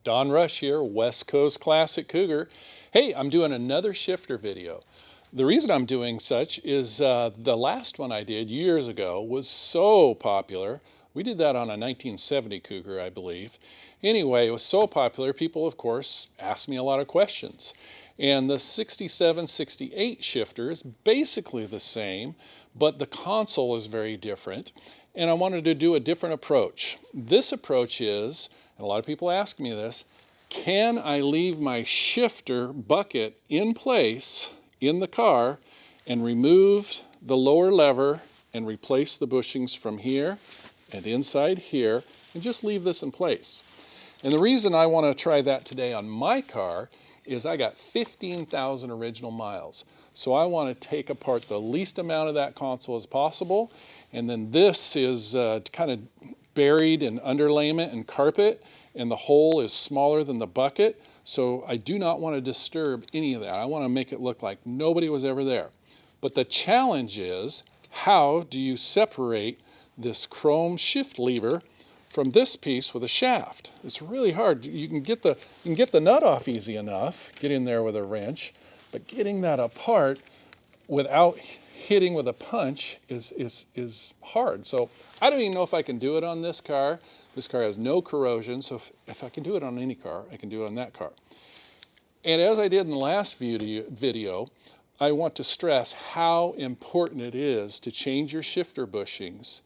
Don Rush here, West Coast Classic Cougar. Hey, I'm doing another shifter video. The reason I'm doing such is the last one I did years ago was so popular. We did that on a 1970 Cougar, I believe. Anyway, it was so popular, people, of course, asked me a lot of questions. And the 67-68 shifter is basically the same, but the console is very different. And I wanted to do a different approach. This approach is, and a lot of people ask me this, can I leave my shifter bucket in place in the car and remove the lower lever and replace the bushings from here and inside here and just leave this in place? And the reason I want to try that today on my car is I got 15,000 original miles. So I want to take apart the least amount of that console as possible. And then this is kind of buried in underlayment and carpet, and the hole is smaller than the bucket. So I do not want to disturb any of that. I want to make it look like nobody was ever there. But the challenge is, how do you separate this chrome shift lever from this piece with a shaft? It's really hard. You can get the nut off easy enough, get in there with a wrench, but getting that apart without hitting with a punch is hard. So I don't even know if I can do it on this car. This car has no corrosion, so if I can do it on any car, I can do it on that car. And as I did in the last video, I want to stress how important it is to change your shifter bushings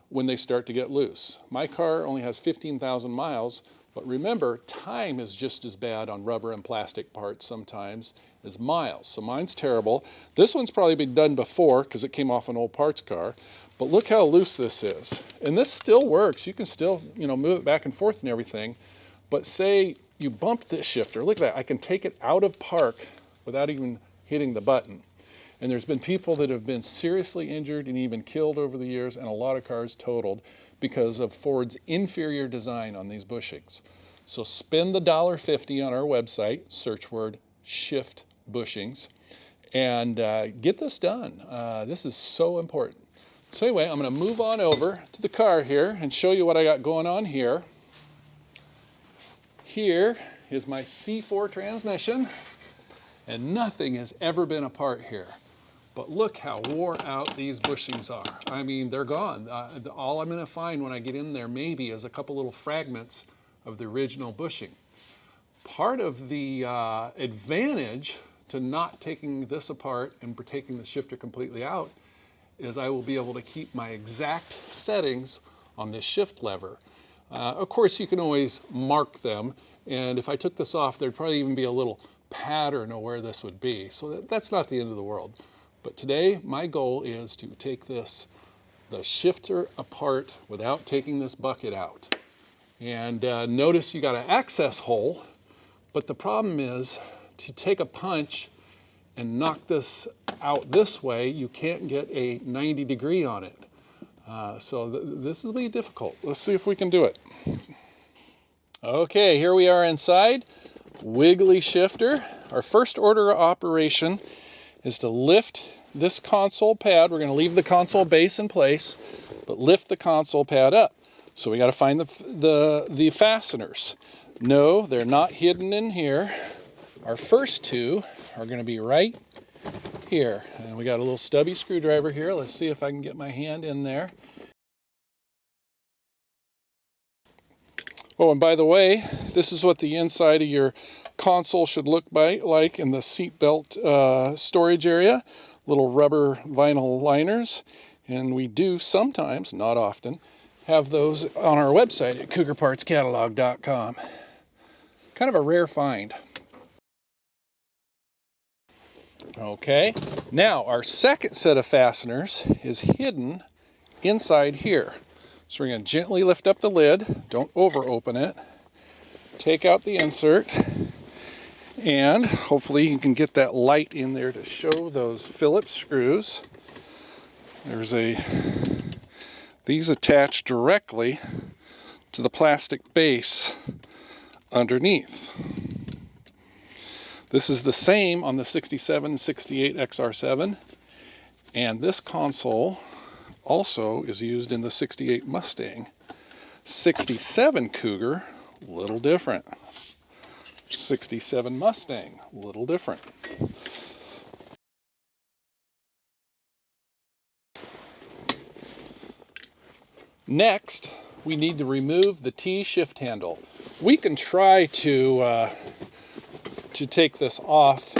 when they start to get loose. My car only has 15,000 miles, but remember, time is just as bad on rubber and plastic parts sometimes as miles. So mine's terrible. This one's probably been done before because it came off an old parts car, but look how loose this is. And this still works. You can still, move it back and forth and everything, but say you bump this shifter, look at that. I can take it out of park without even hitting the button. And there's been people that have been seriously injured and even killed over the years, and a lot of cars totaled because of Ford's inferior design on these bushings. So spend the $1.50 on our website, search word shift bushings, and get this done. This is so important. So anyway, I'm going to move on over to the car here and show you what I got going on here. Here is my C4 transmission, and nothing has ever been apart here. But look how wore out these bushings are. I mean, they're gone. All I'm going to find when I get in there maybe is a couple little fragments of the original bushing. Part of the advantage to not taking this apart and taking the shifter completely out is I will be able to keep my exact settings on this shift lever. Of course, you can always mark them, and if I took this off, there'd probably even be a little pattern of where this would be. So that's not the end of the world. But today, my goal is to take the shifter apart without taking this bucket out. And notice you got an access hole, but the problem is to take a punch and knock this out this way, you can't get a 90-degree on it. So this will be difficult. Let's see if we can do it. Okay, here we are inside. Wiggly shifter. Our first order of operation is to lift this console pad. We're going to leave the console base in place, but lift the console pad up. So we got to find the fasteners. No, they're not hidden in here. Our first two are going to be right here. And we got a little stubby screwdriver here. Let's see if I can get my hand in there. Oh, and by the way, this is what the inside of your console should look like in the seat belt storage area. Little rubber vinyl liners. And we do sometimes, not often, have those on our website at cougarpartscatalog.com. Kind of a rare find. Okay, now our second set of fasteners is hidden inside here. So we're going to gently lift up the lid, don't over open it, take out the insert, and hopefully you can get that light in there to show those Phillips screws. These attach directly to the plastic base underneath. This is the same on the 67 68 XR7, and this console also is used in the 68 Mustang. 67 Cougar, a little different. '67 Mustang, a little different. Next, we need to remove the T shift handle. We can try to take this off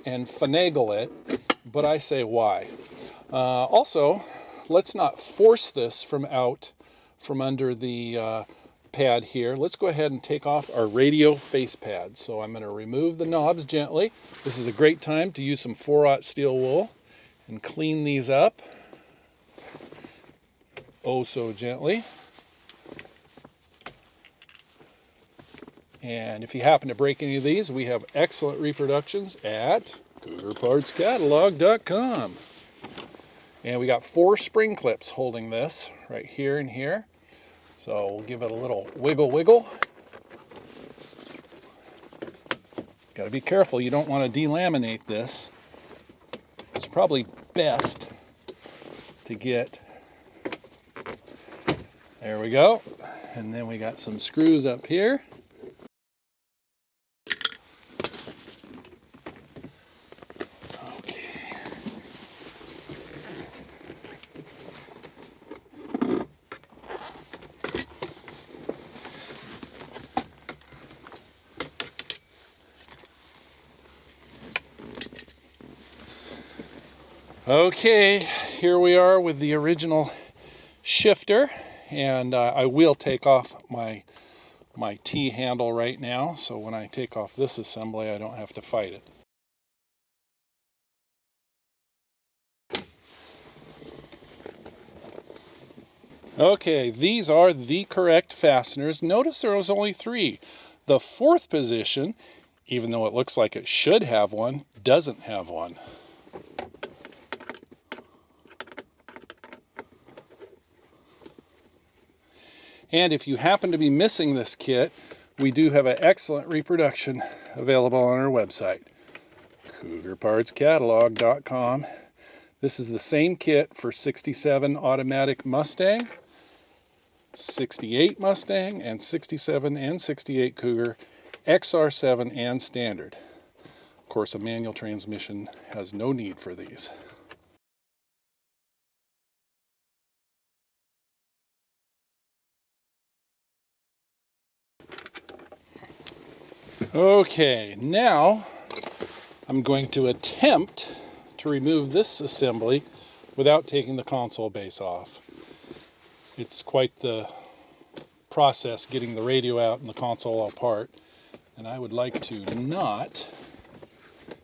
and finagle it, but I say why. Also, let's not force this from under the pad here. Let's go ahead and take off our radio face pad. So I'm going to remove the knobs gently. This is a great time to use some 4/0 steel wool and clean these up. Oh so gently. And if you happen to break any of these, we have excellent reproductions at CougarPartsCatalog.com. And we got 4 spring clips holding this right here and here. So we'll give it a little wiggle. Got to be careful, you don't want to delaminate this. It's probably best to get, there we go. And then we got some screws up here. Okay, here we are with the original shifter, and I will take off my T handle right now, so when I take off this assembly I don't have to fight it. Okay, these are the correct fasteners. Notice there was only 3. The 4th position, even though it looks like it should have one, doesn't have one. And if you happen to be missing this kit, we do have an excellent reproduction available on our website, CougarPartsCatalog.com. This is the same kit for '67 automatic Mustang, '68 Mustang, and '67 and '68 Cougar, XR7 and standard. Of course, a manual transmission has no need for these. Okay, now I'm going to attempt to remove this assembly without taking the console base off. It's quite the process getting the radio out and the console apart, and I would like to not,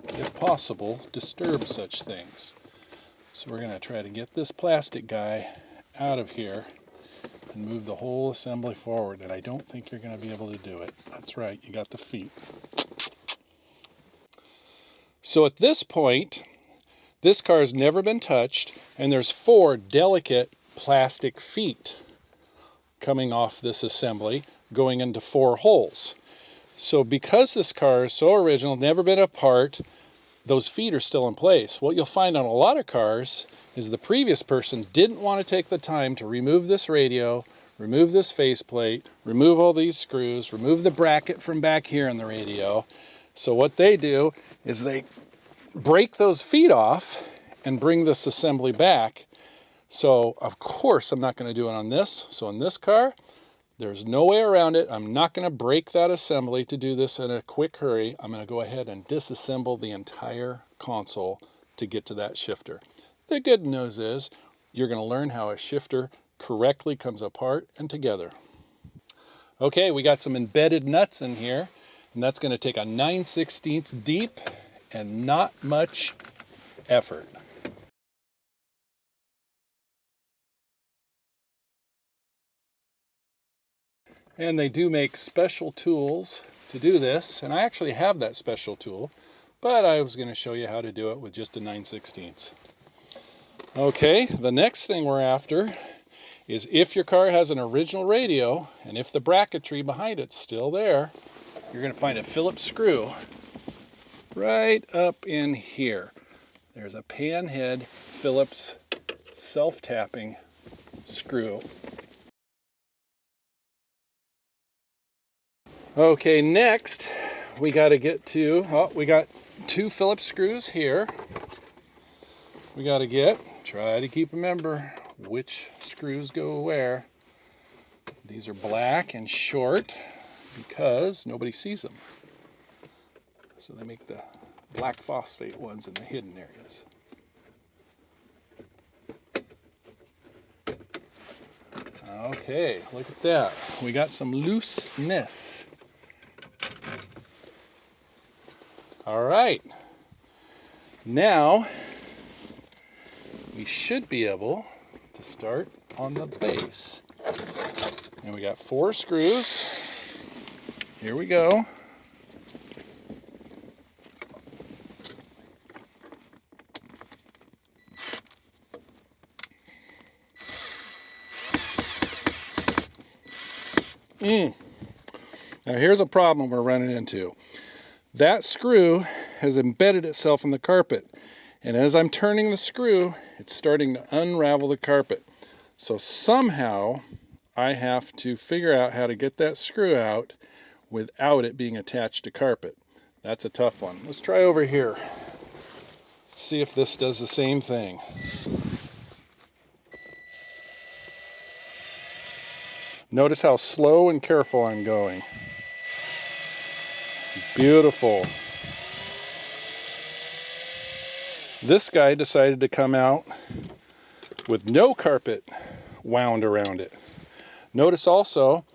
if possible, disturb such things. So we're going to try to get this plastic guy out of here and move the whole assembly forward, and I don't think you're going to be able to do it. That's right, you got the feet. So at this point, this car has never been touched, and there's 4 delicate plastic feet coming off this assembly, going into 4 holes. So because this car is so original, never been apart, those feet are still in place. What you'll find on a lot of cars is the previous person didn't want to take the time to remove this radio, remove this faceplate, remove all these screws, remove the bracket from back here in the radio. So what they do is they break those feet off and bring this assembly back. So of course I'm not going to do it on this. So in this car, there's no way around it. I'm not going to break that assembly to do this in a quick hurry. I'm going to go ahead and disassemble the entire console to get to that shifter. The good news is you're going to learn how a shifter correctly comes apart and together. Okay, we got some embedded nuts in here, and that's going to take a 9/16 deep and not much effort. And they do make special tools to do this, and I actually have that special tool, but I was going to show you how to do it with just a 9/16. Okay, the next thing we're after is if your car has an original radio, and if the bracketry behind it's still there, you're going to find a Phillips screw right up in here. There's a pan head Phillips self-tapping screw. Okay, next we got to get to, oh, we got 2 Phillips screws here. We got to try to remember which screws go where. These are black and short because nobody sees them. So they make the black phosphate ones in the hidden areas. Okay, look at that. We got some looseness. All right. Now, we should be able to start on the base. And we got 4 screws. Here we go. Now here's a problem we're running into. That screw has embedded itself in the carpet, and as I'm turning the screw, it's starting to unravel the carpet. So somehow I have to figure out how to get that screw out without it being attached to carpet. That's a tough one. Let's try over here. See if this does the same thing. Notice how slow and careful I'm going. Beautiful. This guy decided to come out with no carpet wound around it. Notice also,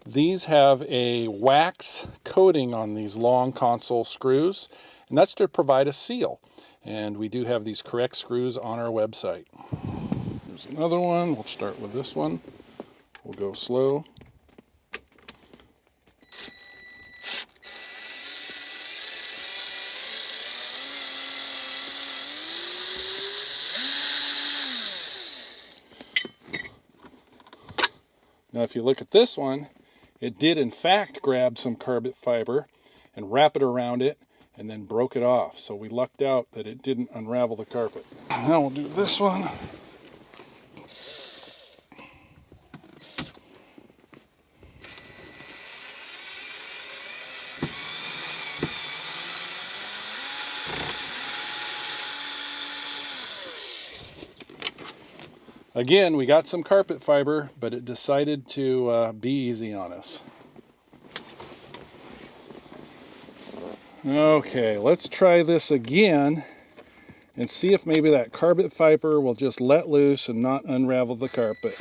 these have a wax coating on these long console screws, and that's to provide a seal. And we do have these correct screws on our website. There's another one. We'll start with this one. We'll go slow. Now if you look at this one, it did in fact grab some carpet fiber and wrap it around it and then broke it off. So we lucked out that it didn't unravel the carpet. Now we'll do this one. Again, we got some carpet fiber, but it decided to be easy on us. Okay, let's try this again and see if maybe that carpet fiber will just let loose and not unravel the carpet.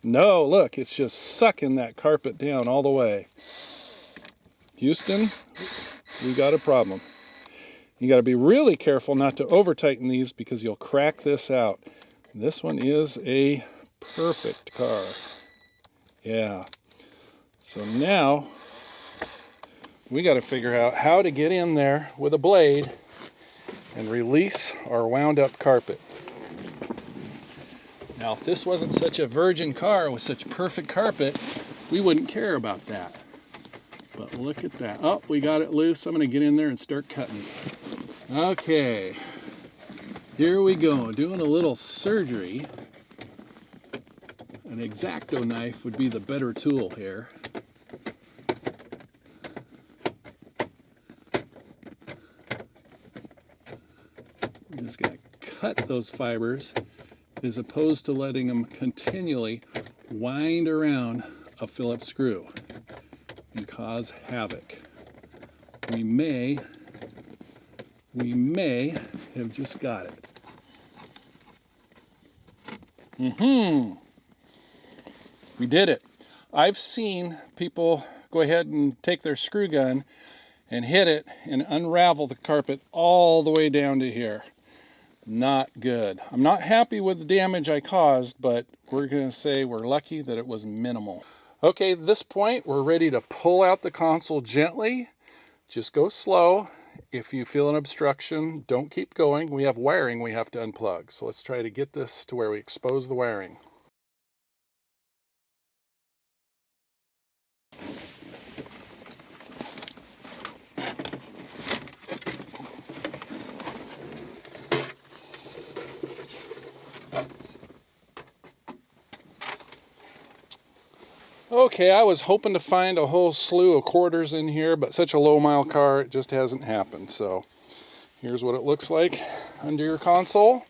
No, look, it's just sucking that carpet down all the way. Houston, we got a problem. You got to be really careful not to over tighten these because you'll crack this out. This one is a perfect car. Yeah. So now we got to figure out how to get in there with a blade and release our wound up carpet. Now, if this wasn't such a virgin car with such perfect carpet, we wouldn't care about that. But look at that. Oh, we got it loose. I'm going to get in there and start cutting. Okay. Here we go, doing a little surgery. An X-Acto knife would be the better tool here. I'm just going to cut those fibers as opposed to letting them continually wind around a Phillips screw and cause havoc. We may have just got it. We did it. I've seen people go ahead and take their screw gun and hit it and unravel the carpet all the way down to here. Not good. I'm not happy with the damage I caused, but we're going to say we're lucky that it was minimal. Okay, at this point, we're ready to pull out the console gently. Just go slow. If you feel an obstruction, don't keep going. We have wiring we have to unplug. So let's try to get this to where we expose the wiring. Okay, I was hoping to find a whole slew of quarters in here, but such a low mile car, it just hasn't happened. So here's what it looks like under your console.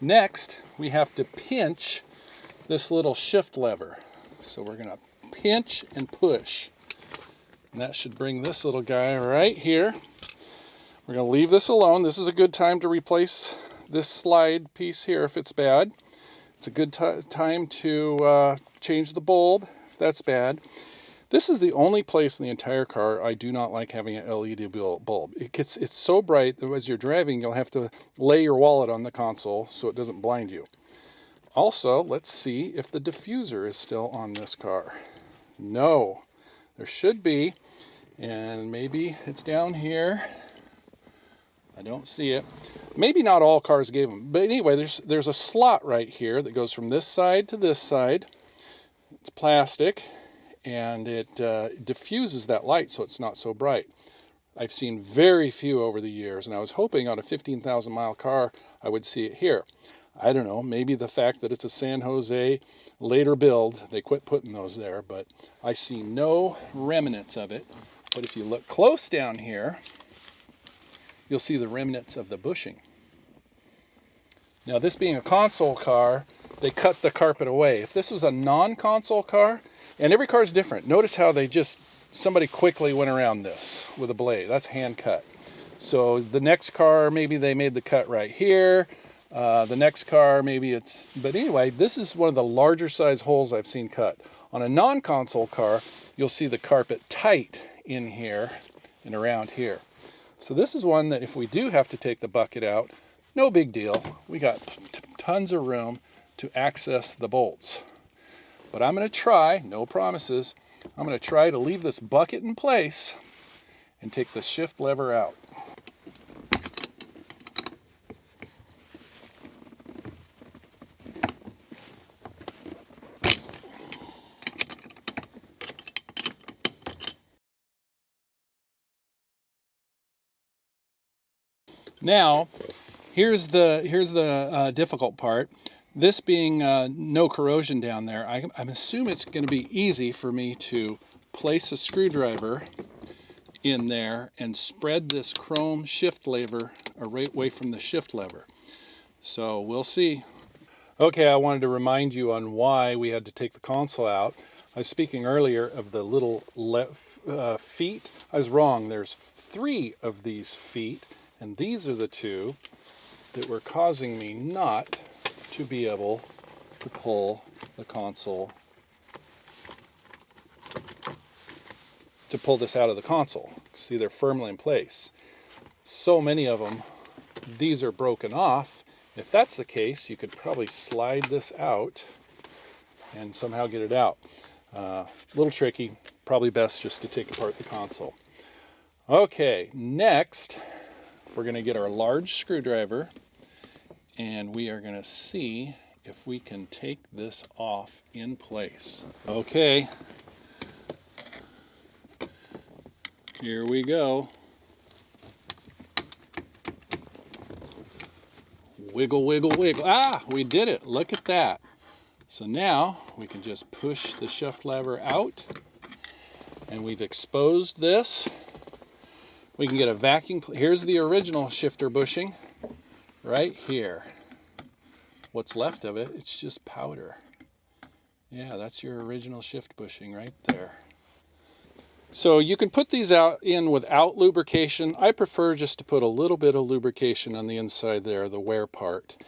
Next, we have to pinch this little shift lever. So we're gonna pinch and push. And that should bring this little guy right here. We're gonna leave this alone. This is a good time to replace this slide piece here if it's bad. It's a good time to change the bulb if that's bad. This is the only place in the entire car I do not like having an LED bulb. It's so bright that as you're driving, you'll have to lay your wallet on the console so it doesn't blind you. Also, let's see if the diffuser is still on this car. No, there should be, and maybe it's down here. I don't see it. Maybe not all cars gave them, but anyway, there's a slot right here that goes from this side to this side. It's plastic, and it diffuses that light so it's not so bright. I've seen very few over the years, and I was hoping on a 15,000 mile car I would see it here. I don't know, maybe the fact that it's a San Jose later build, they quit putting those there, but I see no remnants of it. But if you look close down here, you'll see the remnants of the bushing. Now, this being a console car, they cut the carpet away. If this was a non-console car, and every car is different, notice how somebody quickly went around this with a blade. That's hand cut. So the next car, maybe they made the cut right here. The next car, maybe it's, but anyway, this is one of the larger size holes I've seen cut. On a non-console car, you'll see the carpet tight in here and around here. So this is one that if we do have to take the bucket out, no big deal. We got tons of room to access the bolts. But I'm going to try, no promises, I'm going to try to leave this bucket in place and take the shift lever out. Now, here's the difficult part. This being no corrosion down there, I assume it's going to be easy for me to place a screwdriver in there and spread this chrome shift lever away from the shift lever. So we'll see. Okay, I wanted to remind you on why we had to take the console out. I was speaking earlier of the little feet. I was wrong. There's 3 of these feet. And these are the 2 that were causing me not to be able to pull the console, to pull this out of the console. See, they're firmly in place. So many of them, these are broken off. If that's the case, you could probably slide this out and somehow get it out. A little tricky, probably best just to take apart the console. Okay, next, we're going to get our large screwdriver and we are going to see if we can take this off in place. Okay, here we go. Wiggle, wiggle, wiggle. Ah, we did it. Look at that. So now we can just push the shift lever out and we've exposed this. We can get a vacuum. Here's the original shifter bushing right here. What's left of it, it's just powder. Yeah, that's your original shift bushing right there. So you can put these in without lubrication. I prefer just to put a little bit of lubrication on the inside there, the wear part.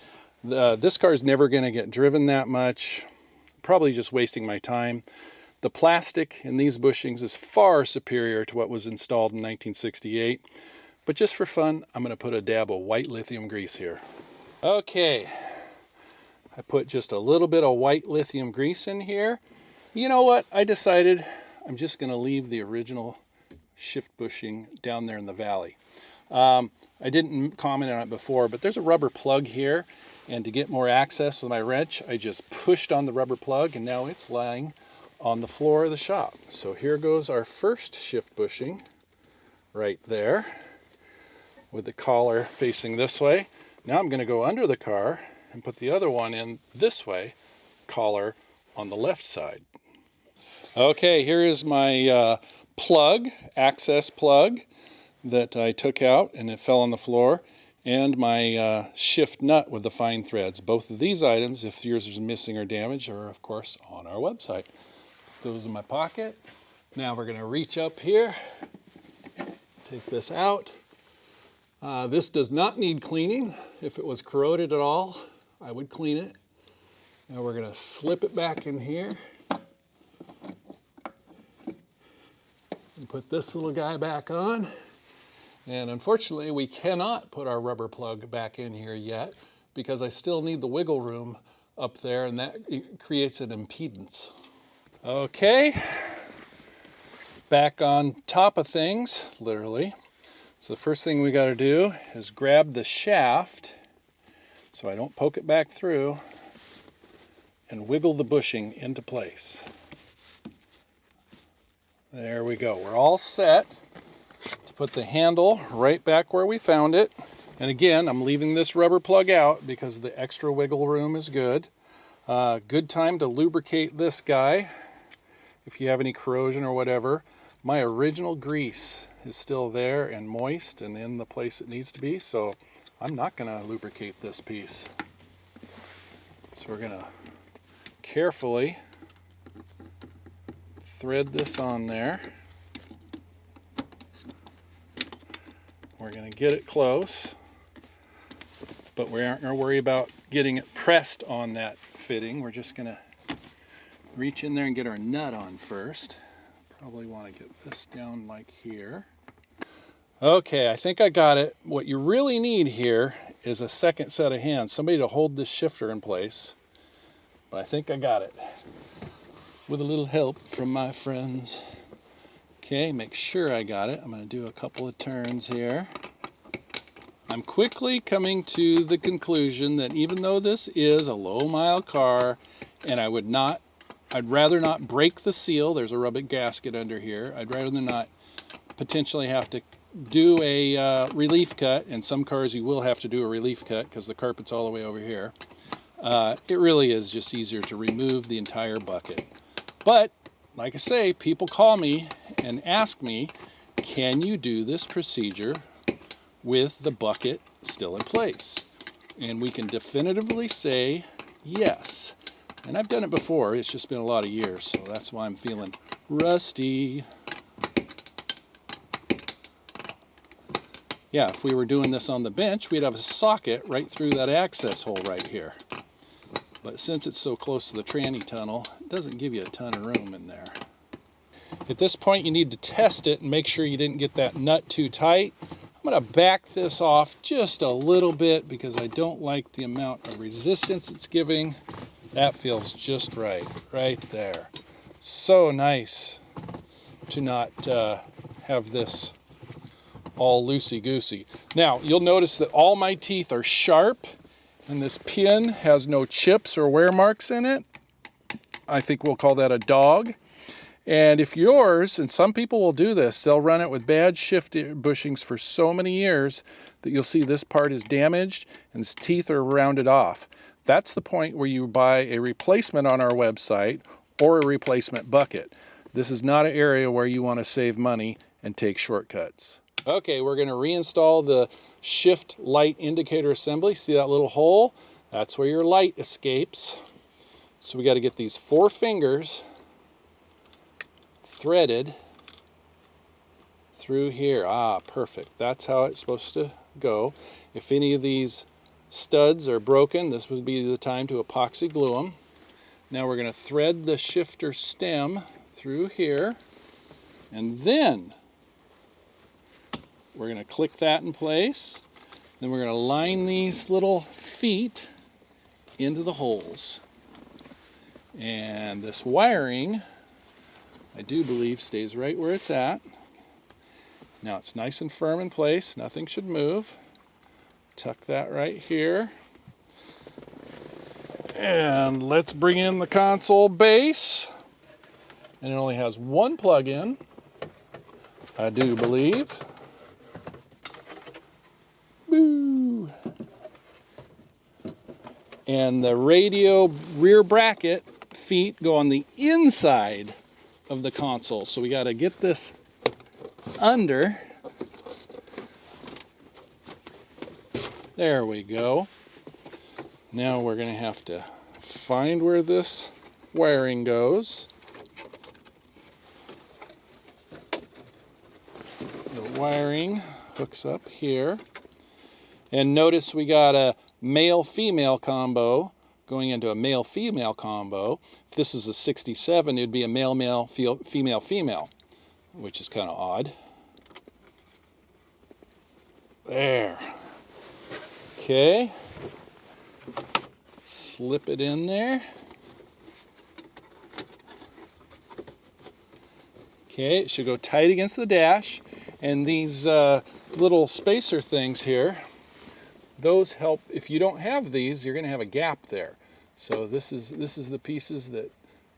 This car is never going to get driven that much. Probably just wasting my time. The plastic in these bushings is far superior to what was installed in 1968. But just for fun, I'm going to put a dab of white lithium grease here. Okay, I put just a little bit of white lithium grease in here. You know what? I decided I'm just going to leave the original shift bushing down there in the valley. I didn't comment on it before, but there's a rubber plug here. And to get more access with my wrench, I just pushed on the rubber plug and now it's lying on the floor of the shop. So here goes our first shift bushing right there with the collar facing this way. Now I'm going to go under the car and put the other one in this way collar on the left side. Okay, here is my plug, access plug that I took out and it fell on the floor, and my shift nut with the fine threads. Both of these items, if yours is missing or damaged, are of course on our website. Put those in my pocket. Now we're going to reach up here, take this out. This does not need cleaning. If it was corroded at all, I would clean it. Now we're going to slip it back in here and put this little guy back on. And unfortunately, we cannot put our rubber plug back in here yet because I still need the wiggle room up there, and that creates an impedance. Okay, back on top of things, literally. So the first thing we got to do is grab the shaft so I don't poke it back through and wiggle the bushing into place. There we go. We're all set to put the handle right back where we found it. And again, I'm leaving this rubber plug out because the extra wiggle room is good. Good time to lubricate this guy if you have any corrosion or whatever. My original grease is still there and moist and in the place it needs to be, so I'm not going to lubricate this piece. So we're going to carefully thread this on there. We're going to get it close, but we aren't going to worry about getting it pressed on that fitting. We're just going to reach in there and get our nut on first. Probably want to get this down like here. Okay, I think I got it. What you really need here is a second set of hands, somebody to hold this shifter in place. But I think I got it with a little help from my friends. Okay, make sure I got it. I'm going to do a couple of turns here. I'm quickly coming to the conclusion that even though this is a low-mile car, and I'd rather not break the seal. There's a rubber gasket under here. I'd rather not potentially have to do a relief cut. In some cars you will have to do a relief cut because the carpet's all the way over here. It really is just easier to remove the entire bucket. But like I say, people call me and ask me, can you do this procedure with the bucket still in place? And we can definitively say yes. And I've done it before, it's just been a lot of years, so that's why I'm feeling rusty. Yeah, if we were doing this on the bench, we'd have a socket right through that access hole right here. But since it's so close to the tranny tunnel, it doesn't give you a ton of room in there. At this point, you need to test it and make sure you didn't get that nut too tight. I'm going to back this off just a little bit because I don't like the amount of resistance it's giving. That feels just right there. So nice to not have this all loosey-goosey. Now, you'll notice that all my teeth are sharp, and this pin has no chips or wear marks in it. I think we'll call that a dog. And if yours, and some people will do this, they'll run it with bad shift bushings for so many years that you'll see this part is damaged and its teeth are rounded off. That's the point where you buy a replacement on our website or a replacement bucket. This is not an area where you want to save money and take shortcuts. Okay, we're going to reinstall the shift light indicator assembly. See that little hole? That's where your light escapes. So we got to get these 4 fingers threaded through here. Ah, perfect. That's how it's supposed to go. If any of these studs are broken, this would be the time to epoxy glue them. Now we're going to thread the shifter stem through here, and then we're going to click that in place. Then we're going to line these little feet into the holes. And this wiring, I do believe, stays right where it's at. Now it's nice and firm in place. Nothing should move. Tuck that right here. And let's bring in the console base. And it only has 1 plug-in, I do believe. Boo! And the radio rear bracket feet go on the inside of the console. So we got to get this under. There we go. Now we're going to have to find where this wiring goes. The wiring hooks up here. And notice we got a male-female combo going into a male-female combo. If this was a 67, it'd be a male-male, female-female, which is kind of odd. There. Okay. Slip it in there. Okay, it should go tight against the dash. And these little spacer things here, those help. If you don't have these, you're going to have a gap there. So this is the pieces that,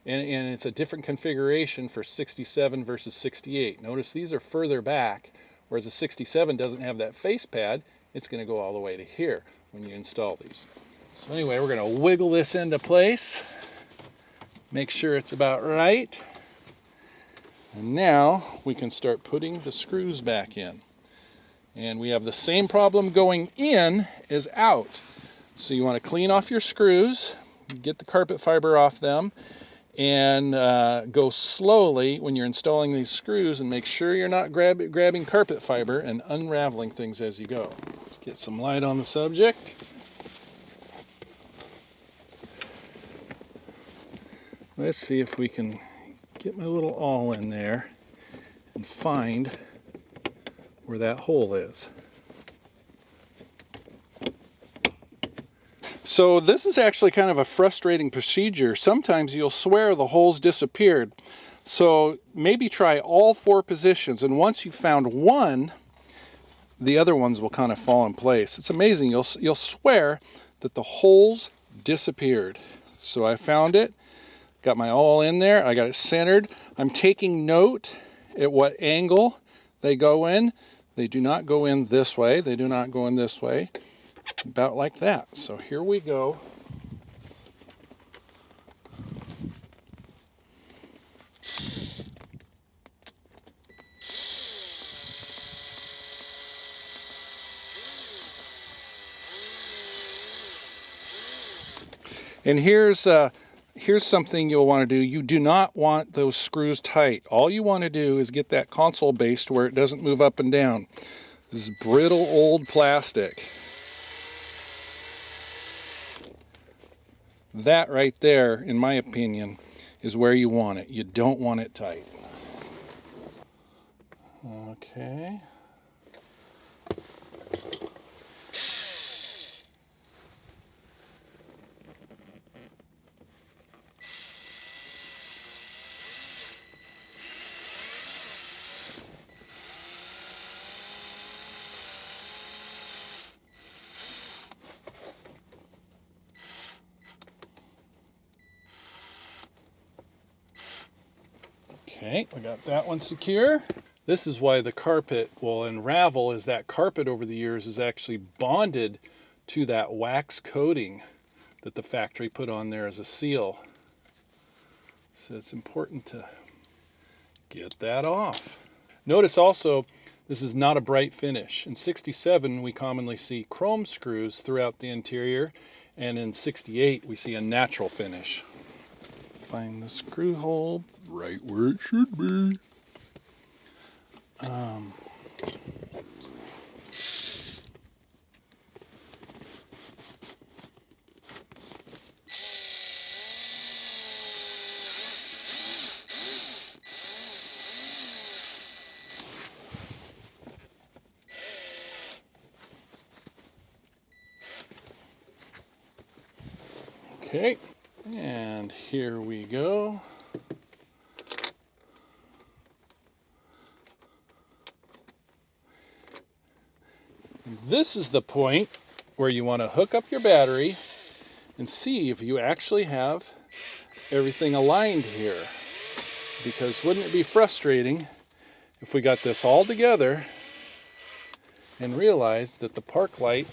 and it's a different configuration for 67 versus 68. Notice these are further back, whereas a 67 doesn't have that face pad. It's going to go all the way to here when you install these. So anyway, we're going to wiggle this into place, make sure it's about right. And now we can start putting the screws back in. And we have the same problem going in as out. So you want to clean off your screws, get the carpet fiber off them, and go slowly when you're installing these screws, and make sure you're not grabbing carpet fiber and unraveling things as you go. Let's get some light on the subject. Let's see if we can get my little awl in there and find where that hole is. So this is actually kind of a frustrating procedure. Sometimes you'll swear the holes disappeared. So maybe try all 4 positions, and once you've found one, the other ones will kind of fall in place. It's amazing. You'll swear that the holes disappeared. So I found it. Got my awl in there. I got it centered. I'm taking note at what angle they go in. They do not go in this way. They do not go in this way. About like that. So here we go. And here's something you'll want to do. You do not want those screws tight. All you want to do is get that console base to where it doesn't move up and down. This is brittle old plastic. That right there, in my opinion, is where you want it. You don't want it tight. Okay. Okay, we got that one secure. This is why the carpet will unravel, is that carpet over the years is actually bonded to that wax coating that the factory put on there as a seal. So it's important to get that off. Notice also, this is not a bright finish. In 67, we commonly see chrome screws throughout the interior, and in 68, we see a natural finish. Find the screw hole right where it should be. Okay, and here we go. This is the point where you want to hook up your battery and see if you actually have everything aligned here. Because wouldn't it be frustrating if we got this all together and realized that the park light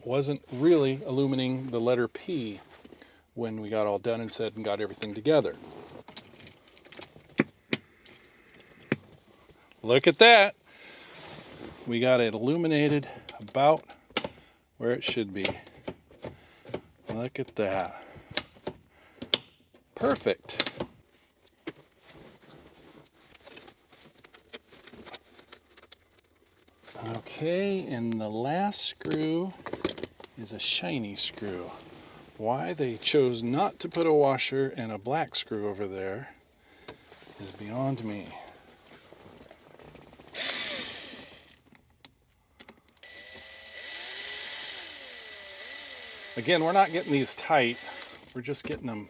wasn't really illuminating the letter P when we got all done and said and got everything together. Look at that. We got it illuminated about where it should be. Look at that. Perfect. Okay, and the last screw is a shiny screw. Why they chose not to put a washer and a black screw over there is beyond me. Again, we're not getting these tight, we're just getting them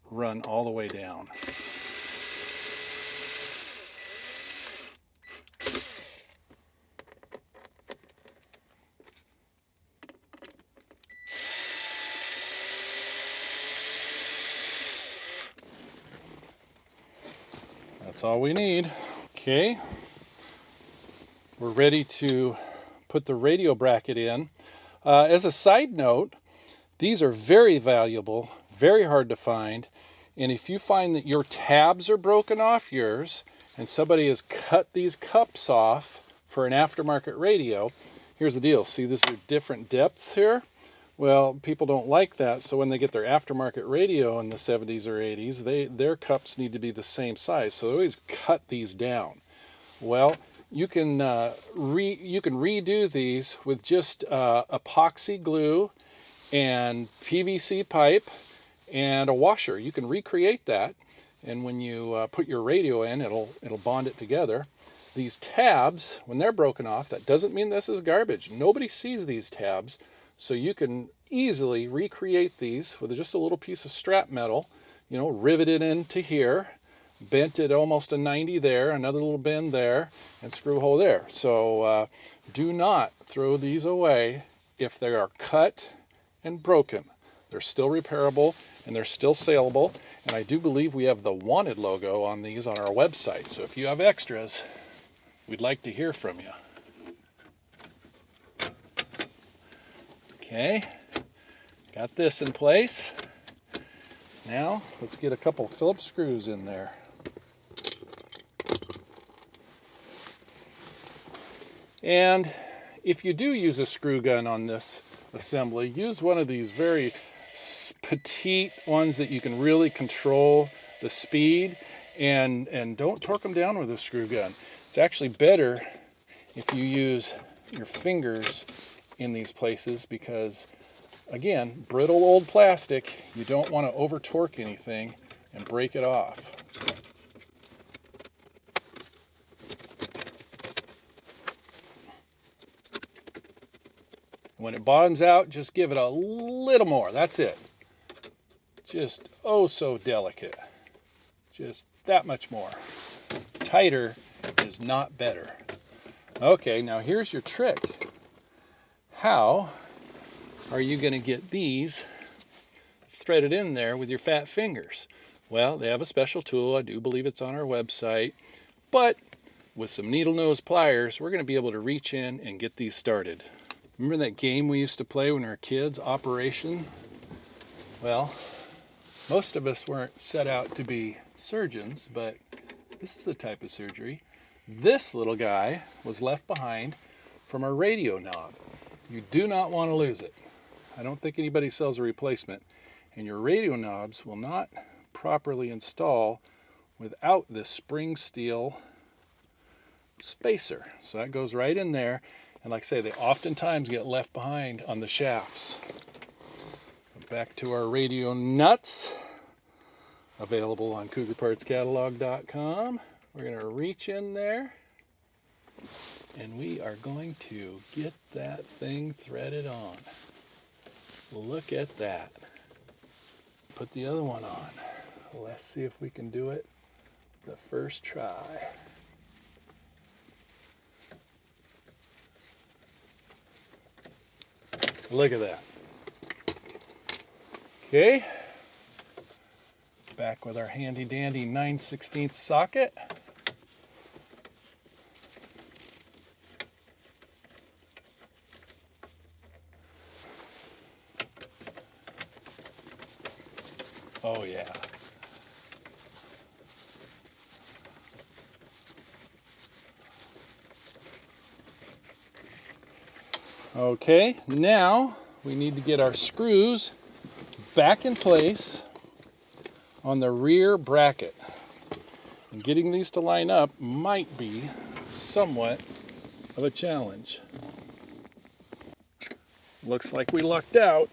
run all the way down. That's all we need. Okay, we're ready to put the radio bracket in. As a side note, these are very valuable, very hard to find, and if you find that your tabs are broken off yours and somebody has cut these cups off for an aftermarket radio, here's the deal. See, these are different depths here. Well, people don't like that, so when they get their aftermarket radio in the 70s or 80s, their cups need to be the same size, so they always cut these down. Well, you can redo these with just epoxy glue and PVC pipe and a washer. You can recreate that, and when you put your radio in, it'll bond it together. These tabs, when they're broken off, that doesn't mean this is garbage. Nobody sees these tabs, so you can easily recreate these with just a little piece of strap metal, you know, rivet it into here, bent it almost a 90 there, another little bend there, and screw hole there. So do not throw these away if they are cut and broken. They're still repairable and they're still saleable, and I do believe we have the wanted logo on these on our website, so if you have extras, we'd like to hear from you. Okay, got this in place. Now let's get a couple Phillips screws in there. And if you do use a screw gun on this assembly, use one of these very petite ones that you can really control the speed, and don't torque them down with a screw gun. It's actually better if you use your fingers in these places because, again, brittle old plastic, you don't want to over torque anything and break it off. When it bottoms out, just give it a little more. That's it. Just oh so delicate. Just that much more. Tighter is not better. Okay, now here's your trick. How are you going to get these threaded in there with your fat fingers? Well, they have a special tool. I do believe it's on our website. But with some needle nose pliers, we're going to be able to reach in and get these started. Remember that game we used to play when we were kids, Operation? Well, most of us weren't set out to be surgeons, but this is the type of surgery. This little guy was left behind from a radio knob. You do not want to lose it. I don't think anybody sells a replacement, and your radio knobs will not properly install without this spring steel spacer. So that goes right in there. And like I say, they oftentimes get left behind on the shafts. Back to our radio nuts, available on cougarpartscatalog.com. We're going to reach in there, and we are going to get that thing threaded on. Look at that. Put the other one on. Let's see if we can do it the first try. Look at that. Okay, back with our handy dandy 9/16 socket. Oh yeah. Okay, now we need to get our screws back in place on the rear bracket. And getting these to line up might be somewhat of a challenge. Looks like we lucked out.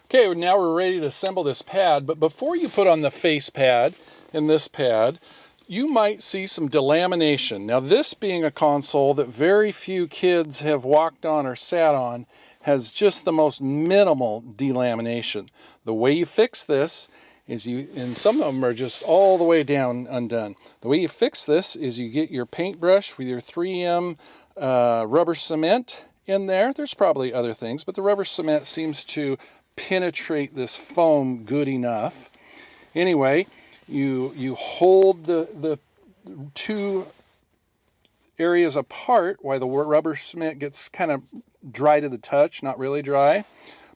Okay, now we're ready to assemble this pad, but before you put on the face pad and this pad, you might see some delamination. Now, this being a console that very few kids have walked on or sat on, has just the most minimal delamination. The way you fix this is and some of them are just all the way down undone. The way you fix this is you get your paintbrush with your 3M rubber cement in there. There's probably other things, but the rubber cement seems to penetrate this foam good enough. Anyway, you hold the two areas apart while the rubber cement gets kind of dry to the touch, not really dry.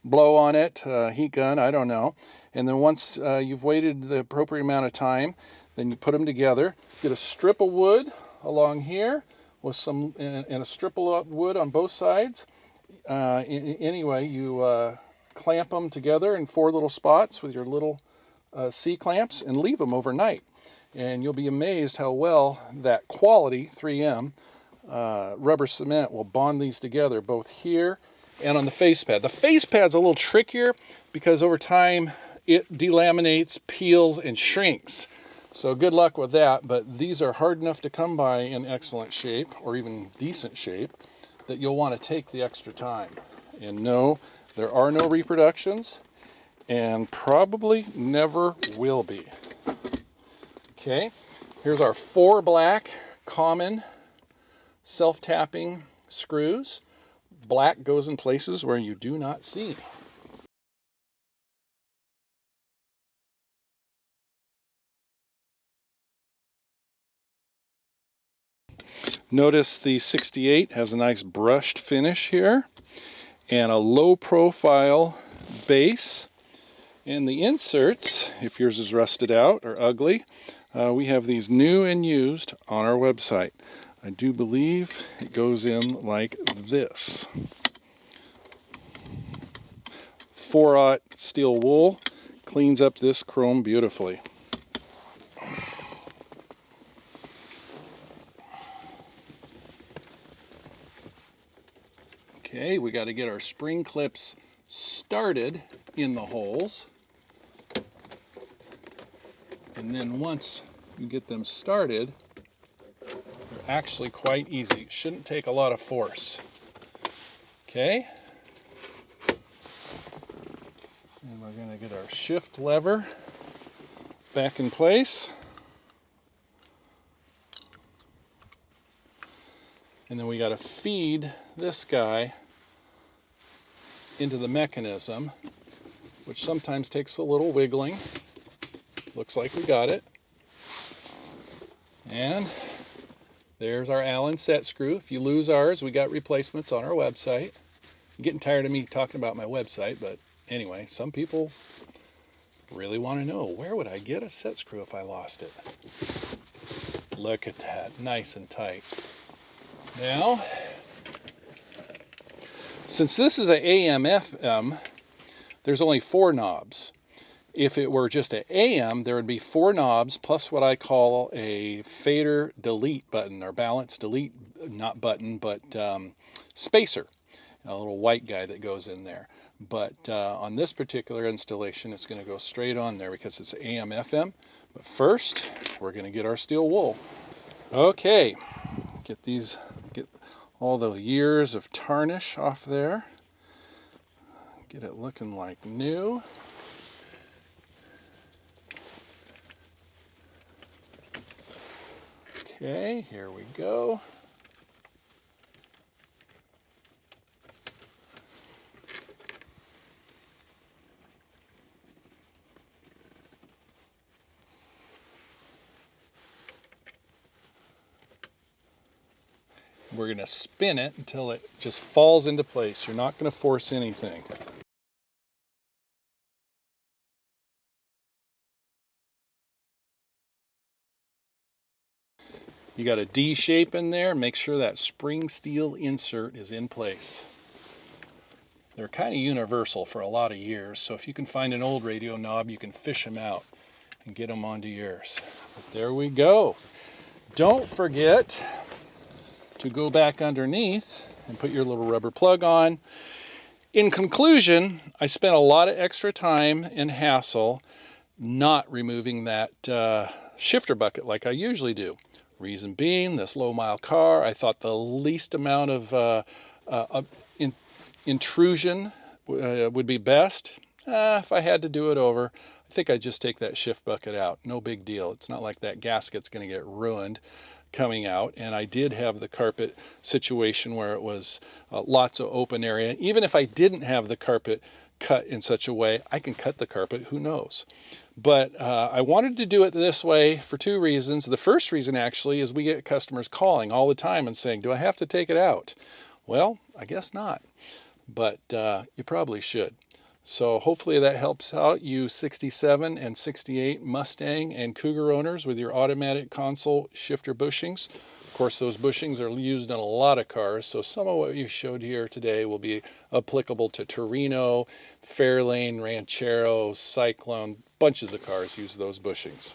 Blow on it, heat gun, I don't know. And then once you've waited the appropriate amount of time, then you put them together. Get a strip of wood along here with some, and a strip of wood on both sides. Anyway, you clamp them together in 4 little spots with your little C-clamps and leave them overnight. And you'll be amazed how well that quality 3M rubber cement will bond these together, both here and on the face pad. The face pad's a little trickier because over time it delaminates, peels, and shrinks. So good luck with that, but these are hard enough to come by in excellent shape, or even decent shape, that you'll want to take the extra time. And no, there are no reproductions, and probably never will be. Okay, here's our 4 black common self-tapping screws. Black goes in places where you do not see. Notice the 68 has a nice brushed finish here and a low profile base. And the inserts, if yours is rusted out or ugly, we have these new and used on our website. I do believe it goes in like this. 4/0 steel wool cleans up this chrome beautifully. Okay, we got to get our spring clips started in the holes. And then once you get them started, they're actually quite easy. It shouldn't take a lot of force. Okay. And we're going to get our shift lever back in place. And then we got to feed this guy into the mechanism, which sometimes takes a little wiggling. Looks like we got it. And there's our Allen set screw. If you lose ours, we got replacements on our website. I'm getting tired of me talking about my website, but anyway, some people really want to know, where would I get a set screw if I lost it? Look at that, nice and tight. Now, since this is an AM/FM, there's only 4 knobs. If it were just an AM, there would be 4 knobs plus what I call a fader delete button, or balance delete, not button, but spacer, a little white guy that goes in there. But on this particular installation, it's going to go straight on there because it's AM/FM. But first, we're going to get our steel wool. Okay, get all the years of tarnish off there. Get it looking like new. Okay, here we go. We're going to spin it until it just falls into place. You're not going to force anything. You got a D shape in there. Make sure that spring steel insert is in place. They're kind of universal for a lot of years, so if you can find an old radio knob, you can fish them out and get them onto yours. But there we go. Don't forget to go back underneath and put your little rubber plug on. In conclusion, I spent a lot of extra time and hassle not removing that shifter bucket like I usually do. Reason being, this low mile car, I thought the least amount of intrusion would be best. If I had to do it over, I think I'd just take that shift bucket out. No big deal. It's not like that gasket's going to get ruined coming out. And I did have the carpet situation where it was lots of open area. Even if I didn't have the carpet cut in such a way, I can cut the carpet, who knows. But I wanted to do it this way for two reasons. The first reason actually is we get customers calling all the time and saying, do I have to take it out? Well, I guess not, but you probably should. So hopefully that helps out you 67 and 68 Mustang and Cougar owners with your automatic console shifter bushings. Of course, those bushings are used in a lot of cars, so some of what you showed here today will be applicable to Torino, Fairlane, Ranchero, Cyclone. Bunches of cars use those bushings.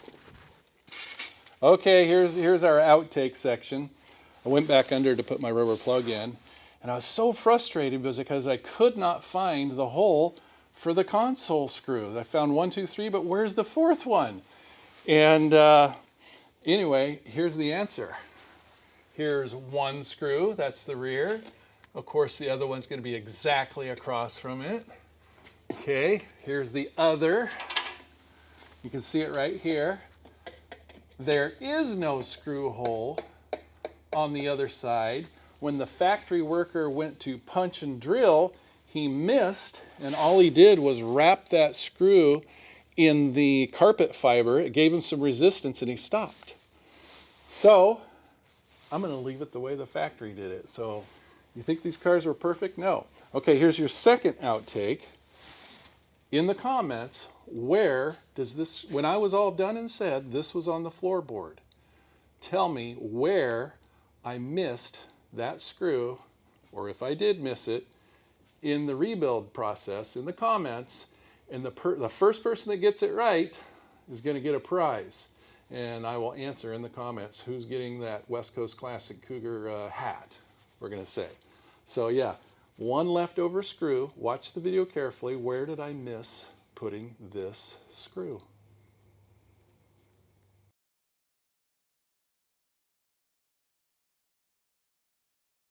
Okay, here's our outtake section. I went back under to put my rubber plug in, and I was so frustrated because I could not find the hole for the console screw. I found 1, 2, 3, but where's the fourth one? And anyway, here's the answer. Here's one screw, that's the rear. Of course, the other one's going to be exactly across from it. Okay, here's the other. You can see it right here. There is no screw hole on the other side. When the factory worker went to punch and drill, he missed, and all he did was wrap that screw in the carpet fiber. It gave him some resistance and he stopped. So I'm going to leave it the way the factory did it. So you think these cars were perfect? No. Okay, here's your second outtake. In the comments, where does this, when I was all done and said, this was on the floorboard. Tell me where I missed that screw, or if I did miss it, in the rebuild process in the comments, and the first person that gets it right is going to get a prize. And I will answer in the comments who's getting that West Coast Classic Cougar hat, we're going to say. So yeah, one leftover screw. Watch the video carefully. Where did I miss putting this screw?